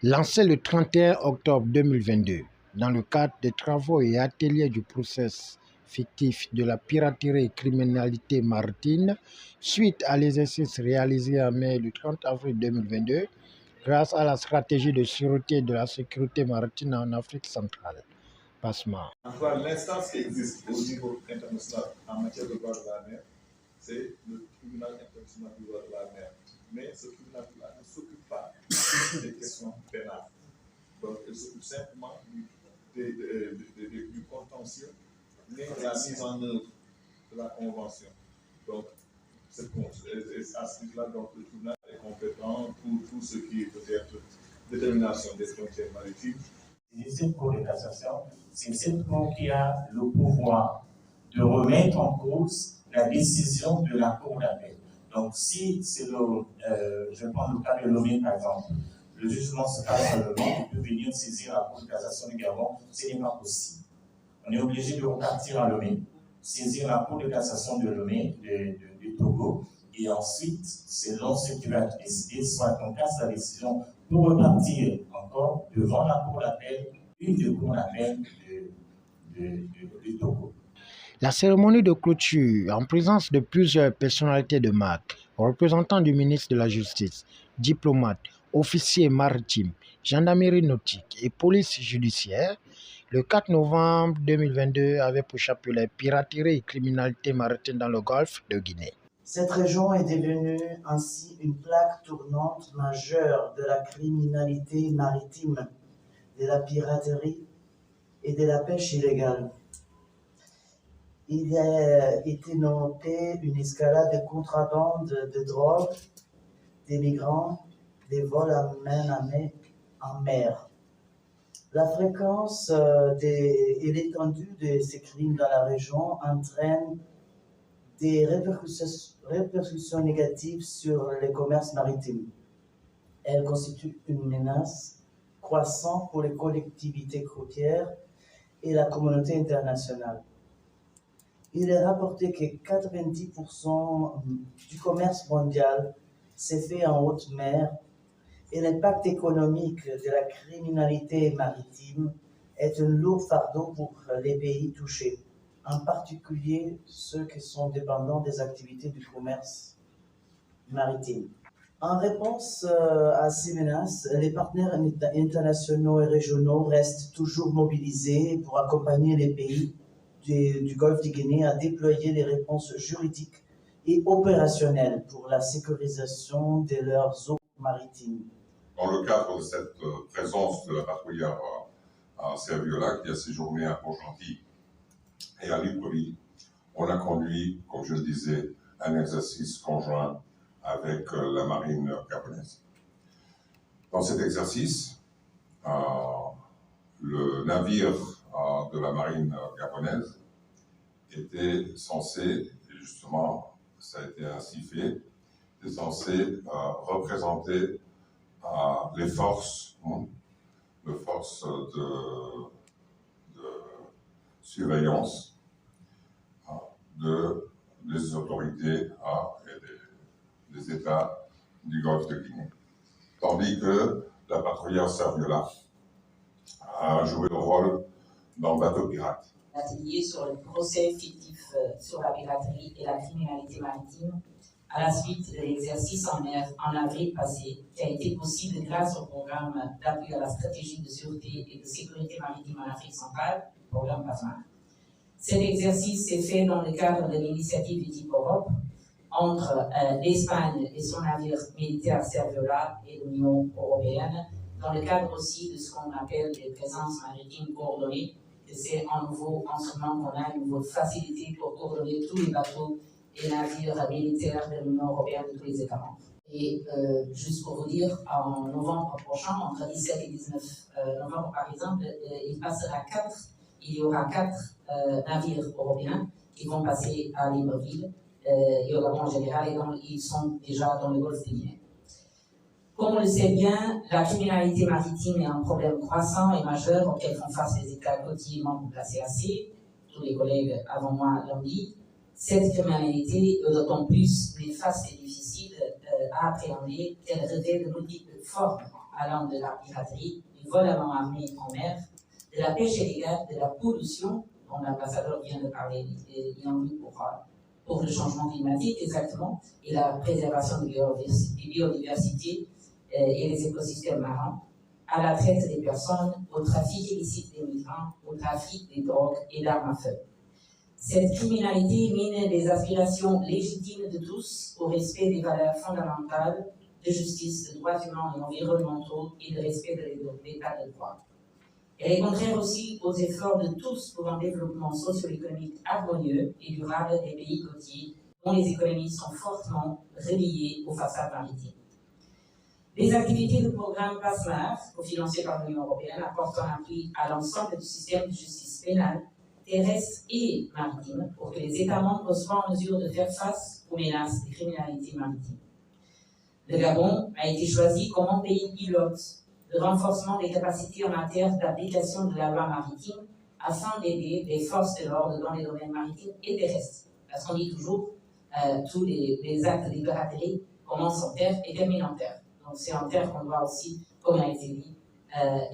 Lancé le 31 octobre 2022 dans le cadre des travaux et ateliers du process fictif de la piraterie et criminalité maritime, suite à l'exercice réalisé en mai le 30 avril 2022 grâce à la stratégie de sûreté de la sécurité maritime en Afrique centrale. PASMA. L'instance qui existe au niveau international en matière de droit de la mer, c'est le tribunal international du droit de la mer. Mais ce tribunal-là ne s'occupe pas des questions pénales. Donc, il s'occupe simplement du contentieux, mais de la mise en œuvre de la convention. Donc, à ce titre-là, le tribunal est compétent pour tout ce qui est peut-être détermination des frontières maritimes. Cette Cour de cassation, c'est cette Cour qui a le pouvoir de remettre en cause la décision de la Cour d'appel. Donc, si c'est je prends le cas de Lomé par exemple, le jugement se passe à Lomé, il peut venir saisir la Cour de cassation du Gabon, ce n'est pas possible. On est obligé de repartir à Lomé, saisir la Cour de cassation de Lomé, du Togo, et ensuite, selon ce qui va être décidé, soit on casse la décision pour repartir encore devant la Cour d'appel, une des cours d'appel du Togo. La cérémonie de clôture, en présence de plusieurs personnalités de marque, représentants du ministre de la Justice, diplomates, officiers maritimes, gendarmerie nautique et police judiciaire, le 4 novembre 2022 avait pour chapelet la piraterie et criminalité maritime dans le golfe de Guinée. Cette région est devenue ainsi une plaque tournante majeure de la criminalité maritime, de la piraterie et de la pêche illégale. Il a été noté une escalade de contrebande de drogue, des migrants, des vols à main en mer. La fréquence et l'étendue de ces crimes dans la région entraînent des répercussions négatives sur le commerce maritime. Elle constitue une menace croissante pour les collectivités côtières et la communauté internationale. Il est rapporté que 90% du commerce mondial s'est fait en haute mer et l'impact économique de la criminalité maritime est un lourd fardeau pour les pays touchés, en particulier ceux qui sont dépendants des activités du commerce maritime. En réponse à ces menaces, les partenaires internationaux et régionaux restent toujours mobilisés pour accompagner les pays du Golfe de Guinée à déployer les réponses juridiques et opérationnelles pour la sécurisation de leurs eaux maritimes. Dans le cadre de cette présence de la patrouillère à Serviola qui a séjourné à Port-Gentil et à Libreville, on a conduit, comme je le disais, un exercice conjoint avec la marine gabonaise. Dans cet exercice, le navire de la marine gabonaise était censé, et justement ça a été ainsi fait, était censé représenter les forces, de surveillance des autorités et des États du Golfe de Guinée. Tandis que la patrouillère Serviola a joué le rôle dans bateau pirate. Atelier sur le procès fictif sur la piraterie et la criminalité maritime à la suite de l'exercice en mer en avril passé, qui a été possible grâce au programme d'appui à la stratégie de sûreté et de sécurité maritime en Afrique centrale, programme PASMA. Cet exercice s'est fait dans le cadre de l'initiative du type Europe entre l'Espagne et son navire militaire Serviola et l'Union européenne, dans le cadre aussi de ce qu'on appelle les présences maritimes coordonnées. C'est un nouveau instrument qu'on a, une nouvelle facilité pour coordonner tous les bateaux et navires militaires de l'Union européenne de tous les États membres. Et juste pour vous dire, en novembre prochain, entre 17 et 19 novembre par exemple, il y aura 4 navires européens qui vont passer à Libreville et au Gabon en général, et ils sont déjà dans le golfe de Guinée. Comme on le sait bien, la criminalité maritime est un problème croissant et majeur auquel font face les États côtiers membres de la CAC. Tous les collègues avant moi l'ont dit. Cette criminalité est d'autant plus néfaste et difficile à appréhender qu'elle révèle de multiples formes allant de la piraterie, du vol à main armée en mer, de la pêche illégale, de la pollution, dont l'ambassadeur vient de parler, pour le changement climatique exactement, et la préservation de la biodiversité et les écosystèmes marins, à la traite des personnes, au trafic illicite des migrants, au trafic des drogues et d'armes à feu. Cette criminalité mine les aspirations légitimes de tous au respect des valeurs fondamentales de justice, de droits humains et environnementaux et de respect de l'état de droit. Elle est contraire aussi aux efforts de tous pour un développement socio-économique harmonieux et durable des pays côtiers dont les économies sont fortement reliées aux façades maritimes. Les activités du programme PASMAR, cofinancé par l'Union européenne, apportent un appui à l'ensemble du système de justice pénale, terrestre et maritime pour que les États membres soient en mesure de faire face aux menaces de criminalité maritime. Le Gabon a été choisi comme un pays pilote de renforcement des capacités en matière d'application de la loi maritime afin d'aider les forces de l'ordre dans les domaines maritimes et terrestres. Parce qu'on dit toujours tous les actes de piraterie commencent en terre et terminent en terre. Donc c'est en terre qu'on doit aussi, comme a été dit,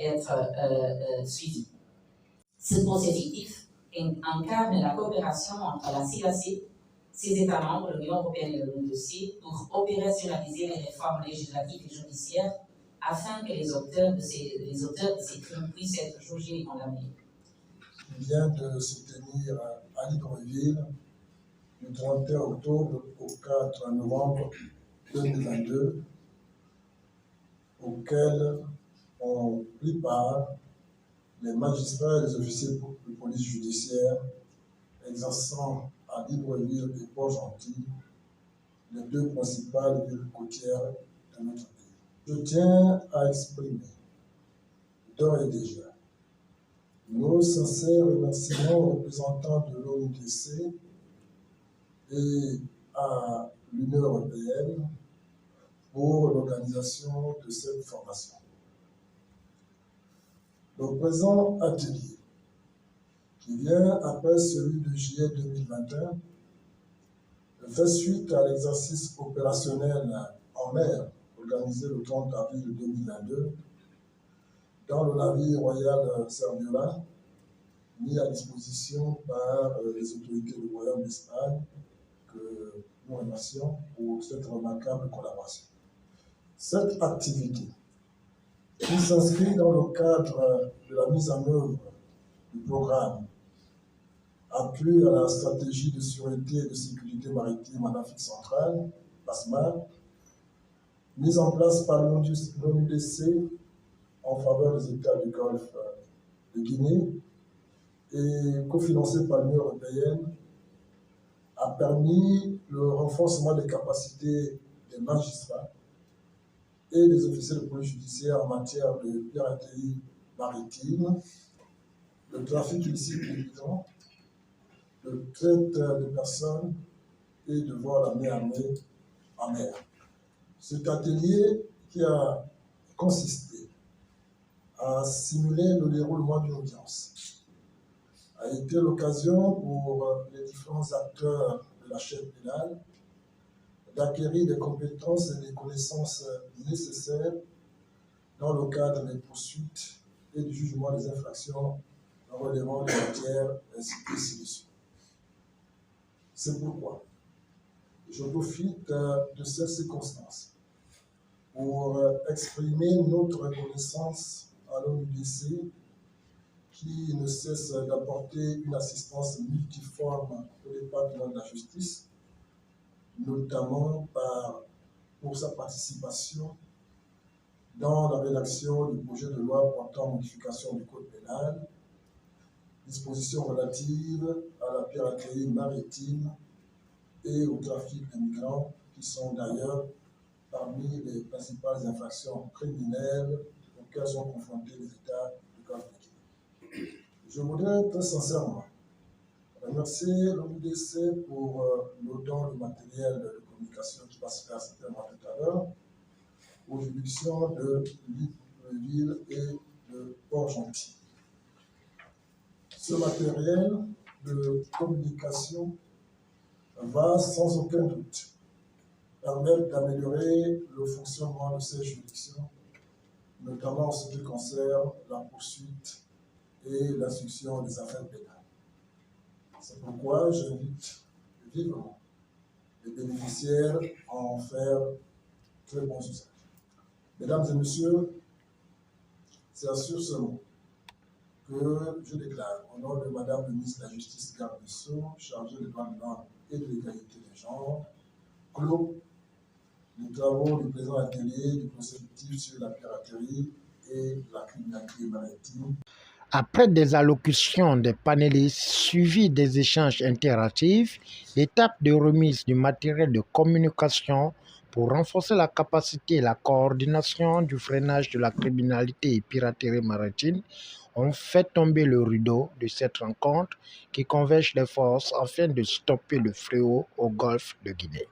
être suivi. Ce processus incarne la coopération entre la CIAC, ses États membres, l'Union européenne et l'ONU pour opérationnaliser les réformes législatives et judiciaires afin que les auteurs de ces crimes puissent être jugés et condamnés. Il vient de se tenir à Libreville du 31 octobre au 4 novembre 2022, auquel ont pris part les magistrats et les officiers de police judiciaire exerçant à Libreville et Port-Gentil, les deux principales villes côtières de notre pays. Je tiens à exprimer d'ores et déjà nos sincères remerciements aux représentants de l'ONUDC et à l'Union européenne pour l'organisation de cette formation. Le présent atelier, qui vient après celui de juillet 2021, fait suite à l'exercice opérationnel en mer organisé le 30 avril 2022 dans le navire royal Serviola, mis à disposition par les autorités du Royaume d'Espagne, que nous remercions pour cette remarquable collaboration. Cette activité, qui s'inscrit dans le cadre de la mise en œuvre du programme appui à la stratégie de sûreté et de sécurité maritime en Afrique centrale, PASMAR, mise en place par l'ONUDC en faveur des États du Golfe de Guinée et cofinancée par l'Union européenne, a permis le renforcement des capacités des magistrats et des officiers de police judiciaire en matière de piraterie maritime, de trafic illicite de migrants, de traite de personnes et de vol à main armée en mer. Cet atelier qui a consisté à simuler le déroulement d'une audience a été l'occasion pour les différents acteurs de la chaîne pénale d'acquérir des compétences et des connaissances nécessaires dans le cadre des poursuites et du jugement des infractions relevant des matières ainsi que ci-dessus. C'est pourquoi je profite de cette circonstance pour exprimer notre reconnaissance à l'ONUDC qui ne cesse d'apporter une assistance multiforme au département de la justice, notamment pour sa participation dans la rédaction du projet de loi portant modification du code pénal, dispositions relatives à la piraterie maritime et au trafic de migrants, qui sont d'ailleurs parmi les principales infractions criminelles auxquelles sont confrontés les États du Golfe de Guinée. Je voudrais très sincèrement remercier l'ONUDC pour le don de matériel de communication qui va se faire certainement tout à l'heure aux juridictions de Libreville et de Port-Gentil. Ce matériel de communication va sans aucun doute permettre d'améliorer le fonctionnement de ces juridictions notamment en ce qui concerne la poursuite et l'instruction des affaires pénales. C'est pourquoi j'invite vivement les bénéficiaires à en faire très bon usage. Mesdames et messieurs, c'est sur ce mot que je déclare, au nom de Madame le ministre de la Justice, garde des Sceaux, chargée des droits de l'homme et de l'égalité des genres, clos les travaux du présent atelier du procès fictif sur la piraterie et la criminalité maritime. Après des allocutions des panélistes suivies des échanges interactifs, l'étape de remise du matériel de communication pour renforcer la capacité et la coordination du freinage de la criminalité et piraterie maritime ont fait tomber le rideau de cette rencontre qui converge les forces afin de stopper le fléau au golfe de Guinée.